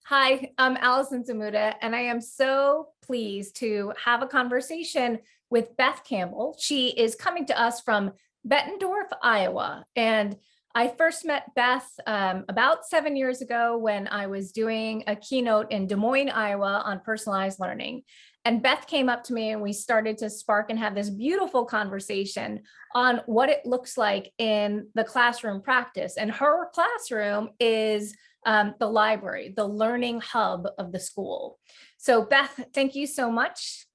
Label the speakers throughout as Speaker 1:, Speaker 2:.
Speaker 1: Hi, I'm Allison Zamuda, and I am so pleased to have a conversation with Beth Campbell. She is coming to us from Bettendorf, Iowa. And I first met Beth about 7 years ago when I was doing a keynote in Des Moines, Iowa on personalized learning. And Beth came up to me and we started to spark and have this beautiful conversation on what it looks like in the classroom practice. And her classroom is the library, the learning hub of the school. So Beth, thank you so much.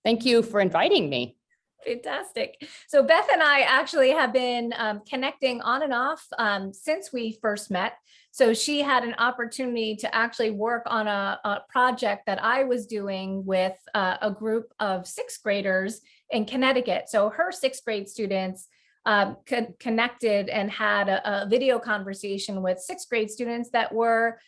Speaker 2: Thank you for inviting me.
Speaker 1: Fantastic. So Beth and I actually have been connecting on and off since we first met. So she had an opportunity to actually work on a project that I was doing with a group of sixth graders in Connecticut. So her sixth grade students connected and had a video conversation with sixth grade students that were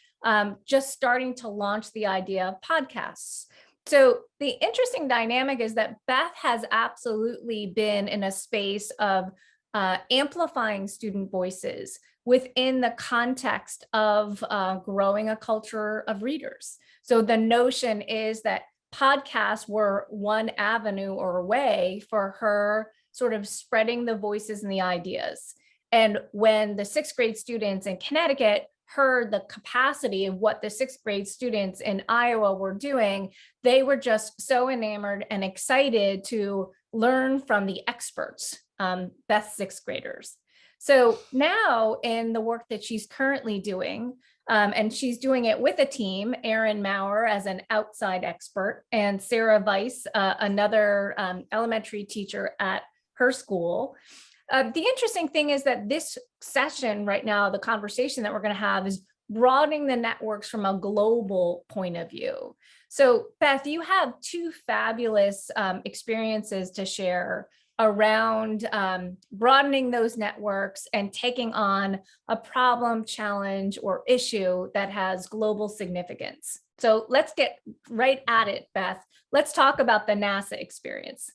Speaker 1: just starting to launch the idea of podcasts. So the interesting dynamic is that Beth has absolutely been in a space of amplifying student voices within the context of growing a culture of readers. So the notion is that podcasts were one avenue or a way for her sort of spreading the voices and the ideas. And when the sixth grade students in Connecticut heard the capacity of what the sixth grade students in Iowa were doing, they were just so enamored and excited to learn from the experts, Beth's sixth graders. So now in the work that she's currently doing, and she's doing it with a team, Aaron Maurer as an outside expert, and Sarah Weiss, another elementary teacher at her school. The interesting thing is that this session right now, the conversation that we're going to have is broadening the networks from a global point of view. So Beth, you have two fabulous experiences to share around broadening those networks and taking on a problem, challenge, or issue that has global significance. So let's get right at it, Beth. Let's talk about the NASA experience.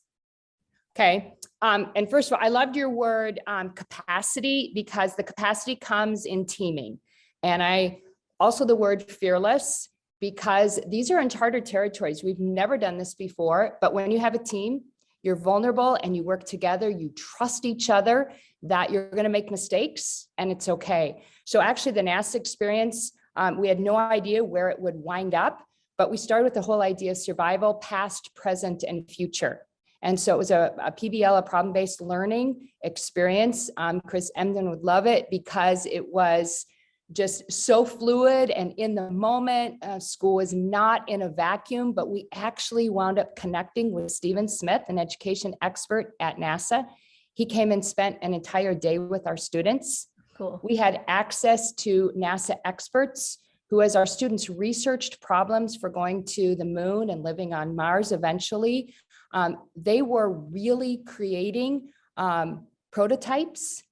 Speaker 2: Okay. And first of all, I loved your word capacity, because the capacity comes in teaming. And I also the word fearless, because these are uncharted territories. We've never done this before, but when you have a team, you're vulnerable and you work together, you trust each other that you're going to make mistakes and it's okay. So actually the NASA experience, we had no idea where it would wind up, but we started with the whole idea of survival, past, present, and future. And so it was a PBL, a problem-based learning experience. Chris Emden would love it because it was just so fluid and in the moment. School was not in a vacuum, but we actually wound up connecting with Stephen Smith, an education expert at NASA. He came and spent an entire day with our students.
Speaker 1: Cool.
Speaker 2: We had access to NASA experts who, as our students researched problems for going to the moon and living on Mars eventually, they were really creating prototypes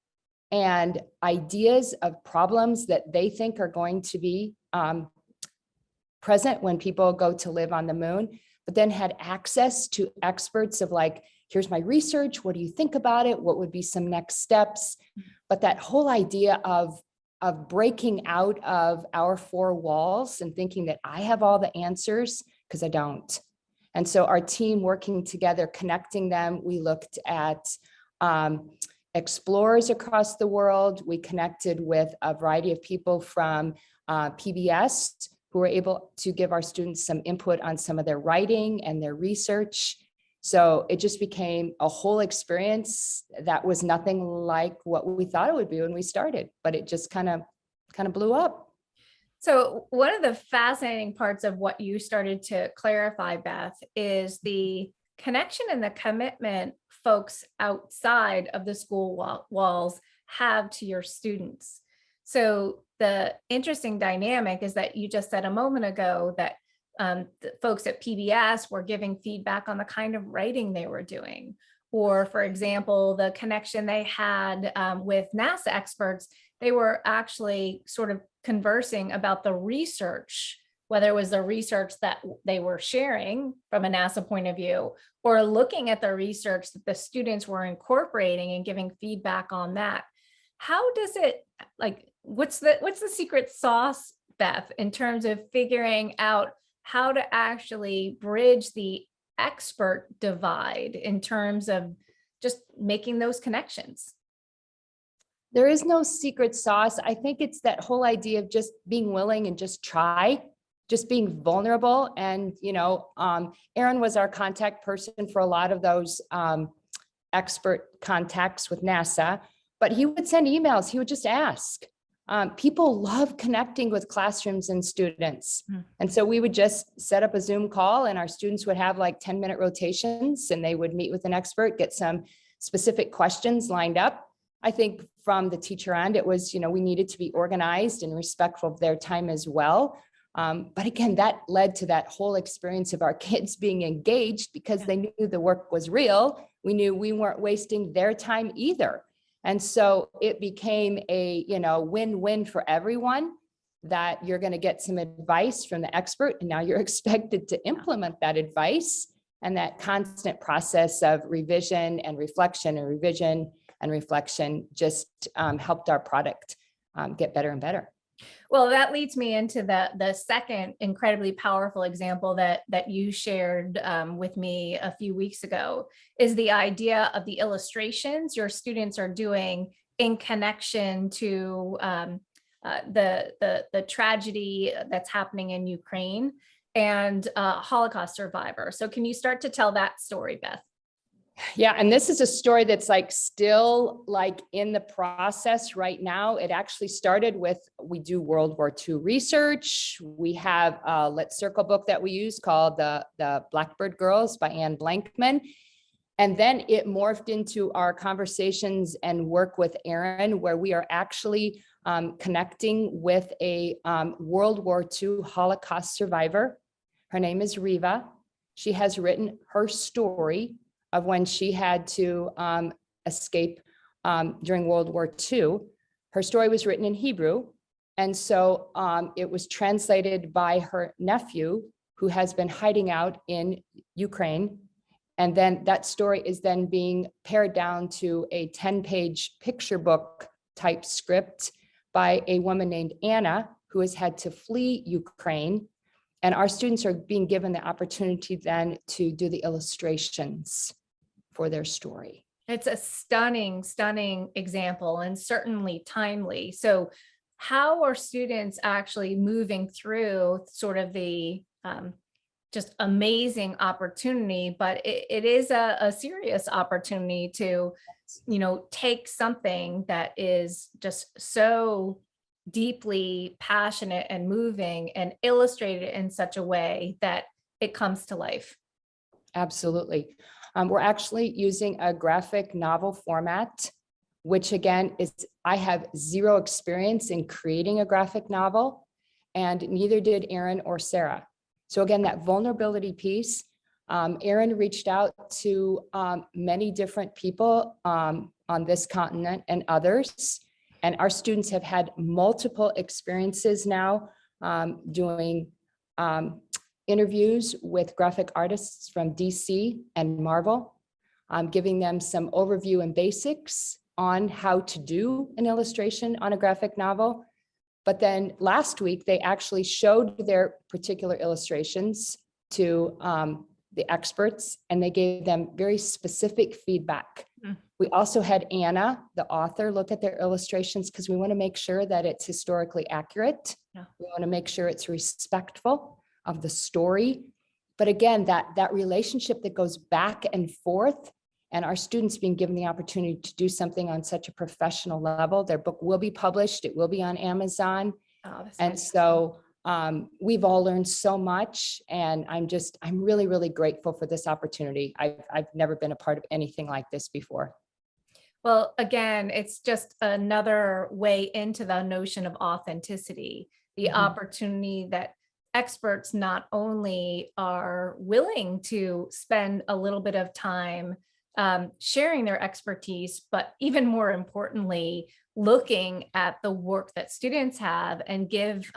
Speaker 2: and ideas of problems that they think are going to be present when people go to live on the moon, but then had access to experts of like, here's my research, what do you think about it? What would be some next steps? But that whole idea of breaking out of our four walls and thinking that I have all the answers, because I don't. And so our team working together, connecting them, we looked at explorers across the world. We connected with a variety of people from PBS who were able to give our students some input on some of their writing and their research. So it just became a whole experience that was nothing like what we thought it would be when we started, but it just kind of blew up.
Speaker 1: So one of the fascinating parts of what you started to clarify, Beth, is the connection and the commitment folks outside of the school walls have to your students. So the interesting dynamic is that you just said a moment ago that the folks at PBS were giving feedback on the kind of writing they were doing. Or, for example, the connection they had with NASA experts, they were actually sort of conversing about the research, whether it was the research that they were sharing from a NASA point of view, or looking at the research that the students were incorporating and giving feedback on that. How does it, like, what's the secret sauce Beth, in terms of figuring out how to actually bridge the expert divide in terms of just making those connections?
Speaker 2: There is no secret sauce. I think it's that whole idea of just being willing and just try, just being vulnerable. And, Aaron was our contact person for a lot of those expert contacts with NASA, but he would send emails. He would just ask. People love connecting with classrooms and students. And so we would just set up a Zoom call and our students would have like 10-minute rotations and they would meet with an expert, get some specific questions lined up. I think from the teacher end, it was, we needed to be organized and respectful of their time as well. But again, that led to that whole experience of our kids being engaged because they knew the work was real. We knew we weren't wasting their time either. And so it became a, win-win for everyone, that you're going to get some advice from the expert and now you're expected to implement that advice, and that constant process of revision and reflection and revision and reflection just helped our product get better and better.
Speaker 1: Well, that leads me into the second incredibly powerful example that you shared with me a few weeks ago, is the idea of the illustrations your students are doing in connection to the tragedy that's happening in Ukraine and Holocaust survivor. So can you start to tell that story, Beth?
Speaker 2: Yeah, and this is a story that's still in the process right now. It actually started with, we do World War II research. We have a Lit Circle book that we use called the Blackbird Girls by Anne Blankman. And then it morphed into our conversations and work with Aaron, where we are actually connecting with a World War II Holocaust survivor. Her name is Riva. She has written her story of when she had to escape during World War II. Her story was written in Hebrew. And so it was translated by her nephew, who has been hiding out in Ukraine. And then that story is then being pared down to a 10-page picture book type script by a woman named Anna, who has had to flee Ukraine. And our students are being given the opportunity then to do the illustrations for their story.
Speaker 1: It's a stunning, stunning example and certainly timely. So how are students actually moving through sort of the just amazing opportunity, but it is a serious opportunity to, take something that is just so deeply passionate and moving and illustrate it in such a way that it comes to life?
Speaker 2: Absolutely. We're actually using a graphic novel format, which again I have zero experience in creating a graphic novel, and neither did Aaron or Sarah. So again, that vulnerability piece, Aaron reached out to many different people on this continent and others. And our students have had multiple experiences now doing interviews with graphic artists from DC and Marvel, giving them some overview and basics on how to do an illustration on a graphic novel. But then last week, they actually showed their particular illustrations to the experts, and they gave them very specific feedback. We also had Anna, the author, look at their illustrations because we want to make sure that it's historically accurate.
Speaker 1: Yeah.
Speaker 2: We want to make sure it's respectful of the story. But again, that relationship that goes back and forth, and our students being given the opportunity to do something on such a professional level. Their book will be published. It will be on Amazon.
Speaker 1: Oh, that's
Speaker 2: and
Speaker 1: fantastic.
Speaker 2: so we've all learned so much, and I'm really, really grateful for this opportunity. I've never been a part of anything like this before.
Speaker 1: Well, again, it's just another way into the notion of authenticity, the opportunity that experts not only are willing to spend a little bit of time sharing their expertise, but even more importantly, looking at the work that students have and give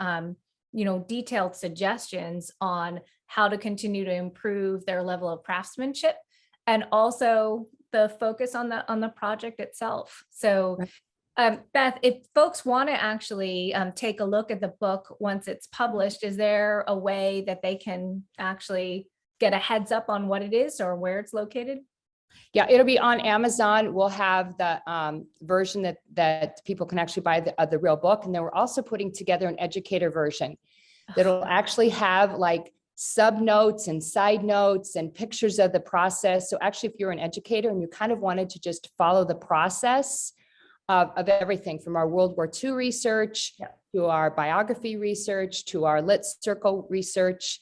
Speaker 1: detailed suggestions on how to continue to improve their level of craftsmanship, and also the focus on the project itself. So
Speaker 2: Right.
Speaker 1: Beth, if folks want to actually take a look at the book once it's published, is there a way that they can actually get a heads up on what it is or where it's located?
Speaker 2: Yeah, it'll be on Amazon. We'll have the version that people can actually buy the real book. And then we're also putting together an educator version that'll actually have like sub notes and side notes and pictures of the process. So actually, if you're an educator and you kind of wanted to just follow the process of everything from our World War II research to our biography research to our Lit Circle research,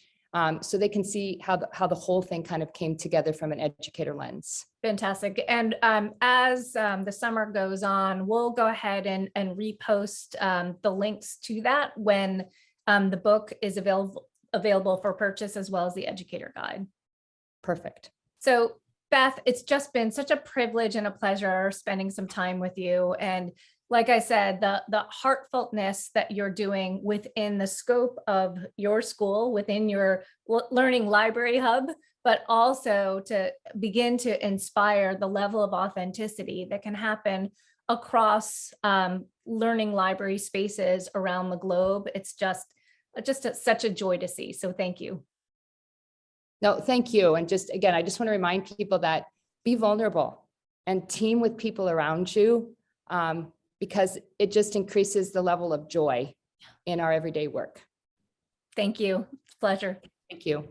Speaker 2: so they can see how the whole thing kind of came together from an educator lens.
Speaker 1: Fantastic. And as the summer goes on, we'll go ahead and repost the links to that when the book is available for purchase, as well as the educator guide.
Speaker 2: Perfect.
Speaker 1: So Beth, it's just been such a privilege and a pleasure spending some time with you. And like I said, the heartfeltness that you're doing within the scope of your school, within your learning library hub, but also to begin to inspire the level of authenticity that can happen across learning library spaces around the globe. It's just such a joy to see. So thank you.
Speaker 2: No, thank you. And just again, I just want to remind people that be vulnerable and team with people around you, because it just increases the level of joy in our everyday work.
Speaker 1: Thank you. It's a pleasure.
Speaker 2: Thank you.